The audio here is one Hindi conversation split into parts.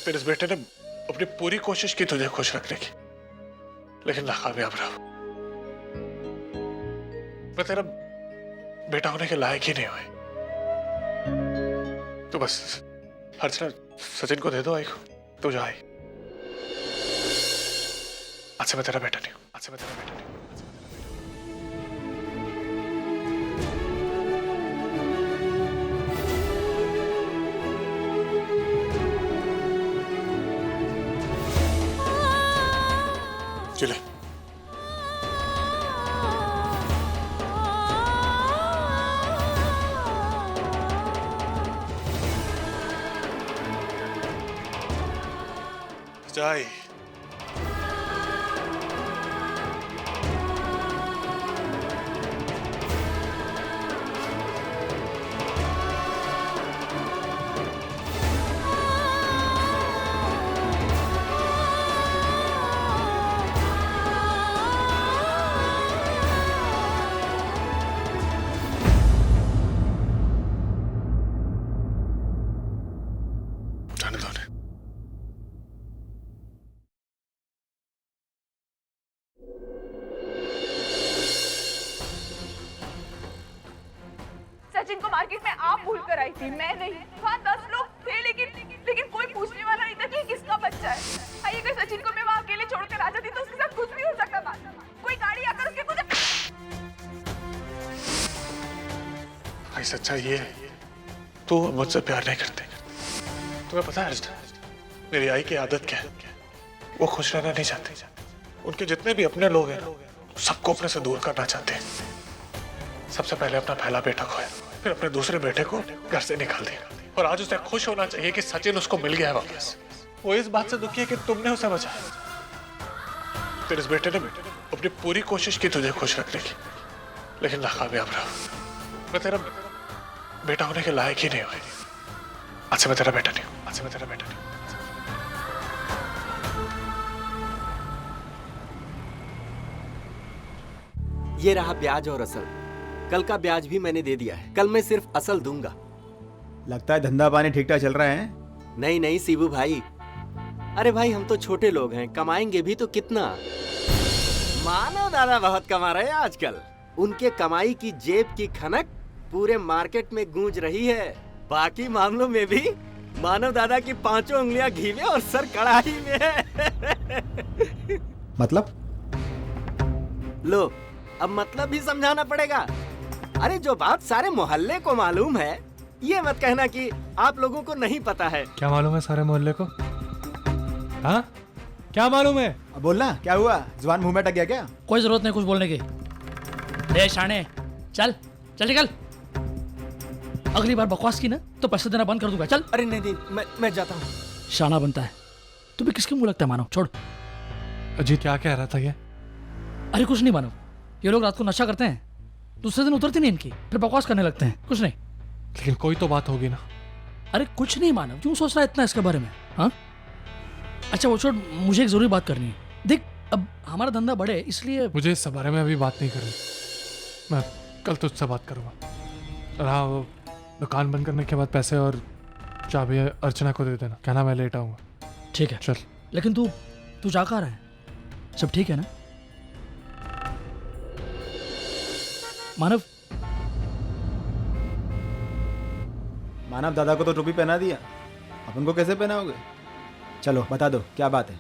तेरे इस बेटे ने अपनी पूरी कोशिश की तुझे खुश रखने की, लेकिन नाकामयाब रहा। मैं तेरा बेटा होने के लायक ही नहीं हुई। तो बस अर्चना सचिन को दे दो आई को, तू जा आई। आज से मैं तेरा बेटा नहीं हूं, आज से मैं तेरा बेटा नहीं हूं। चले जाए। जाने दो उन्हें। सचिन को मार्केट में आप भूल कर आई थी, मैं नहीं। वहाँ 10 लोग थे, लेकिन कोई पूछने वाला नहीं था कि किसका बच्चा है। आइए, अगर सचिन को मैं वहाँ अकेले छोड़कर आ जाती तो उसके साथ कुछ भी हो सकता था। कोई गाड़ी आकर उसके कुछ। भाई सच्चाई ये है, तू मुझसे प्यार नहीं करते। तुम्हें पता है अर्चना, मेरी आई की आदत क्या है? वो खुश रहना नहीं चाहते। उनके जितने भी अपने लोग हैं, सबको अपने से दूर करना चाहते हैं। सबसे पहले अपना पहला बेटा खोया, फिर अपने दूसरे बेटे को घर से निकाल दिया, और आज उसे खुश होना चाहिए कि सचिन उसको मिल गया है वापस। वो इस बात से दुखी है कि तुमने उसे बचाया। तेरे इस बेटे ने अपनी पूरी कोशिश की तुझे खुश रखने की, लेकिन नाकामयाब रहा। मैं तेरा बेटा होने के लायक ही नहीं हुई। आज से मैं तेरा बेटा नहीं हूं, आज से मैं तेरा बेटा नहीं हूं। ये रहा ब्याज और असल। कल का ब्याज भी मैंने दे दिया है, कल मैं सिर्फ असल दूंगा। लगता है धंधा पानी ठीक ठाक चल रहा है। नहीं नहीं सीबू भाई, अरे भाई हम तो छोटे लोग हैं, कमाएंगे भी तो कितना। मानव दादा बहुत कमा रहे हैं आजकल। उनके कमाई की जेब की खनक पूरे मार्केट में गूंज रही है। बाकी मामलों में भी मानव दादा की 5 उंगलियां घी में और सर कढ़ाई में है। मतलब? लो, अब मतलब भी समझाना पड़ेगा। अरे जो बात सारे मोहल्ले को मालूम है, ये मत कहना कि आप लोगों को नहीं पता है। क्या मालूम है सारे मोहल्ले को? हाँ, क्या मालूम है? अब बोलना, क्या हुआ? जुबान मुंह में अटक गया क्या? कोई जरूरत नहीं कुछ बोलने की। ले शाने, चल चल निकल। अगली बार बकवास की ना तो पैसे देना बंद कर दूंगा। चल। अरे नहीं, मैं जाता हूँ। शाना बनता है तू भी, किसके मुंह लगता है? मानो छोड़। अजीत क्या कह रहा था ये? अरे कुछ नहीं मानो, ये लोग रात को नशा करते हैं, दूसरे दिन उतरती नहीं इनकी, फिर बकवास करने लगते हैं। कुछ नहीं। लेकिन कोई तो बात होगी ना। अरे कुछ नहीं मानव, क्यों सोच रहा है इतना इसके बारे में? हाँ अच्छा वो छोड़, मुझे एक जरूरी बात करनी है। देख अब हमारा धंधा बढ़े इसलिए। मुझे इस बारे में अभी बात नहीं करनी, मैं कल तुझसे बात करूँगा। रहा वो दुकान बंद करने के बाद पैसे और चाबी अर्चना को दे देना, कहना मैं लेट आऊँगा। ठीक है चल। लेकिन तू जा कहाँ रहा है? सब ठीक है ना मानव? मानव दादा को तो टोपी पहना दिया, अपन को कैसे पहनाओगे? चलो बता दो क्या बात है,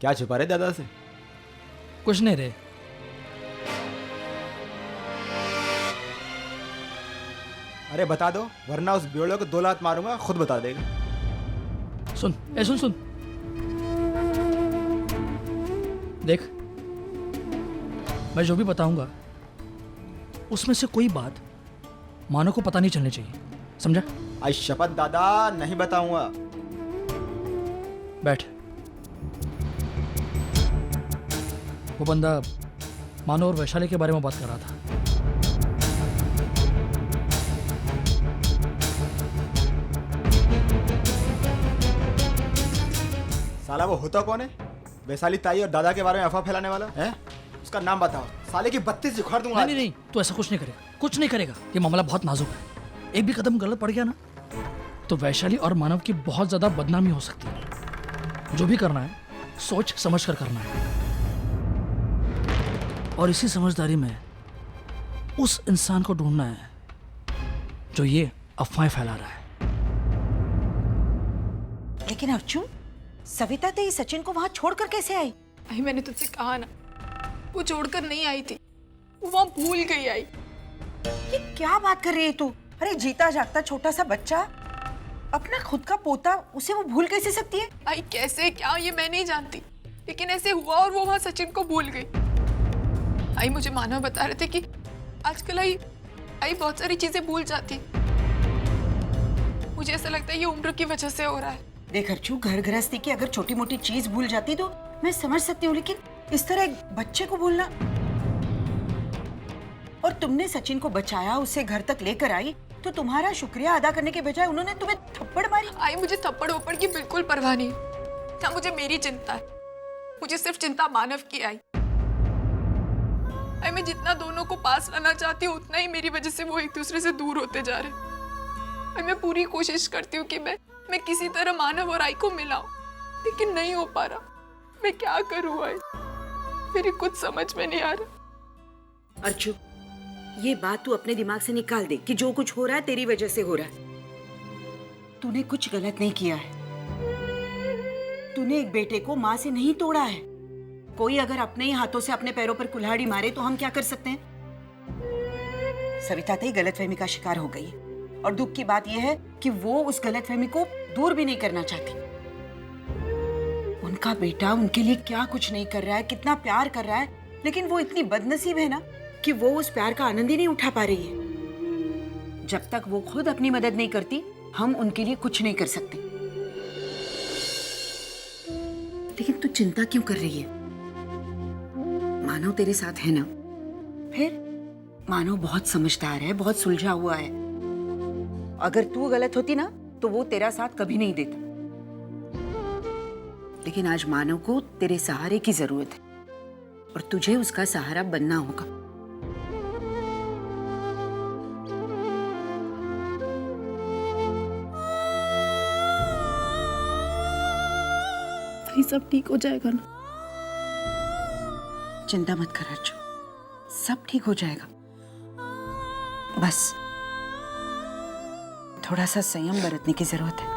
क्या छुपा रहे दादा से? कुछ नहीं रे। अरे बता दो, वरना उस बेवड़े को 2 लात मारूंगा, खुद बता देगा। सुन सुन देख, मैं जो भी बताऊंगा उसमें से कोई बात मानो को पता नहीं चलनी चाहिए, समझा? आज शपथ दादा नहीं बताऊंगा। बैठ। वो बंदा मानो और वैशाली के बारे में बात कर रहा था। साला वो होता कौन है? वैशाली ताई और दादा के बारे में अफवाह फैलाने वाला है? उसका नाम बताओ, साले की 32 उखाड़ दूंगा। नहीं, तू ऐसा कुछ नहीं करेगा, कुछ नहीं करेगा। ये मामला बहुत नाजुक है, एक भी कदम गलत पड़ गया ना तो वैशाली और मानव की बहुत ज्यादा बदनामी हो सकती है। जो भी करना है सोच समझ कर करना है, और इसी समझदारी में उस इंसान को ढूंढना है जो ये अफवाहें फैला रहा है। लेकिन अर्जुन, सविता तेरी सचिन को वहां छोड़कर कैसे आई? आई मैंने तुझसे कहा ना, वो छोड़कर नहीं आई थी, वो वहां भूल गई आई। ये क्या बात कर रही है तू? अरे जीता जागता छोटा सा बच्चा, अपना खुद का पोता, उसे वो भूल कैसे सकती है? आई कैसे क्या ये मैं नहीं जानती, लेकिन ऐसे हुआ और वो वहां सचिन को भूल गई। आई मुझे मानव बता रहे थे कि आजकल आई बहुत सारी चीजें भूल जाती। मुझे ऐसा लगता है ये उम्र की वजह से हो रहा है। देख अर्जू, घर गृहस्थी की अगर छोटी मोटी चीज भूल जाती तो मैं समझ सकती हूँ, लेकिन इस तरह एक बच्चे को भूलना। और तुमने सचिन को बचाया, उसे घर तक लेकर आई, तो तुम्हारा शुक्रिया अदा करने के बजाय उन्होंने तुम्हें थप्पड़ मारी। आई मुझे थप्पड़ वप्पड़ की बिल्कुल परवाह नहीं, ना मुझे मेरी चिंता है, मुझे सिर्फ चिंता मानव की। आई मैं जितना दोनों को पास लाना चाहती हूँ उतना ही मेरी वजह से वो एक दूसरे से दूर होते जा रहे। मैं पूरी कोशिश करती हूँ कि मैं किसी तरह मानव और आई को मिलाऊं, लेकिन नहीं हो पा रहा। मैं क्या करूँ आई, मेरी कुछ समझ में नहीं आ रहा। अर्जू, ये बात तू अपने दिमाग से निकाल दे कि जो कुछ हो रहा है तेरी वजह से हो रहा है। तूने कुछ गलत नहीं किया है। तूने एक बेटे को माँ से नहीं तोड़ा है। कोई अगर अपने ही हाथों से अपने पैरों पर कुल्हाड़ी मारे तो हम क्या कर सकते हैं? सविता गलतफहमी का शिकार हो गई है, और दुख की बात यह है कि वो उस गलतफहमी को दूर भी नहीं करना चाहती। उनका बेटा उनके लिए क्या कुछ नहीं कर रहा है, कितना प्यार कर रहा है, लेकिन वो इतनी बदनसीब है ना कि वो उस प्यार का आनंद ही नहीं उठा पा रही है। जब तक वो खुद अपनी मदद नहीं करती, हम उनके लिए कुछ नहीं कर सकते। लेकिन तू चिंता क्यों कर रही है? मानव तेरे साथ है ना? फिर मानव बहुत समझदार है, बहुत सुलझा हुआ है। अगर तू गलत होती ना तो वो तेरा साथ कभी नहीं देता। लेकिन आज मानव को तेरे सहारे की जरूरत है, और तुझे उसका सहारा बनना होगा। ये सब ठीक हो जाएगा ना? चिंता मत कर अर्जु, सब ठीक हो जाएगा। बस थोड़ा सा संयम बरतने की जरूरत है।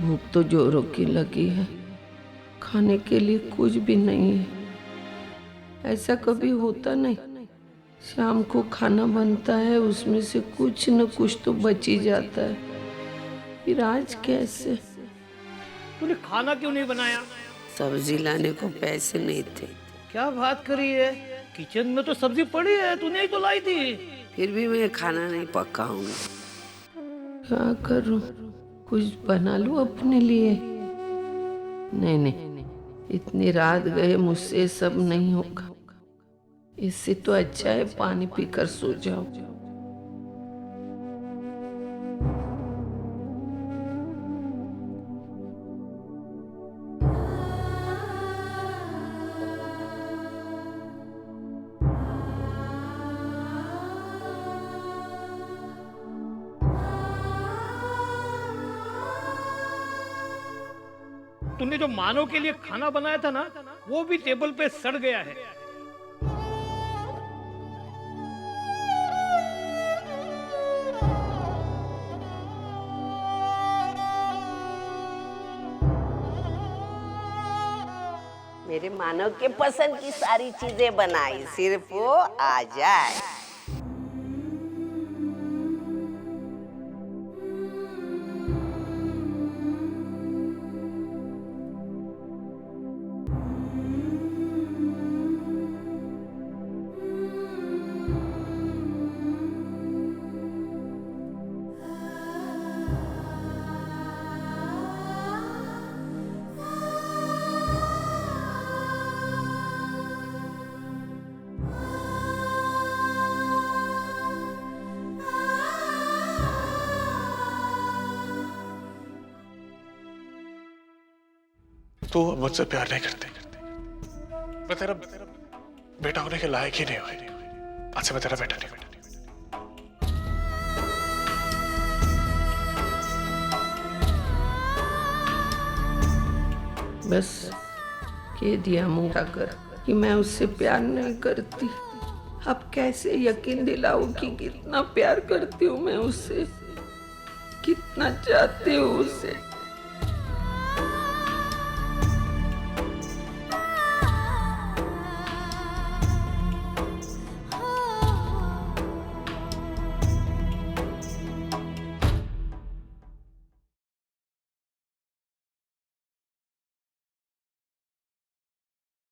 भूख तो जोरों की लगी है, खाने के लिए कुछ भी नहीं है। ऐसा कभी होता नहीं, शाम को खाना बनता है उसमें से कुछ न कुछ तो बच ही जाता है। फिर आज कैसे? तूने खाना क्यों नहीं बनाया? सब्जी लाने को पैसे नहीं थे। क्या बात करी है, किचन में तो सब्जी पड़ी है, तूने ही तो लाई थी। फिर भी मैं खाना नहीं पकाऊंगा। क्या करूं, कुछ बना लूं अपने लिए। नहीं नहीं, इतनी रात गए, मुझसे सब नहीं होगा। इससे तो अच्छा है पानी पीकर सो जाओ। तूने जो मानव के लिए खाना बनाया था ना, वो भी टेबल पे सड़ गया है। मेरे मानव के पसंद की सारी चीजें बनाई, सिर्फ वो आ जाए। तू मुझसे प्यार नहीं करती। मैं तेरा बेटा होने के लायक ही नहीं हुई। आज से मैं तेरा बेटा नहीं। बस कह दिया मुंह कर कि मैं उससे प्यार नहीं करती। अब कैसे यकीन दिलाऊं कि कितना प्यार करती हूँ मैं उससे, कितना चाहती हूँ उसे।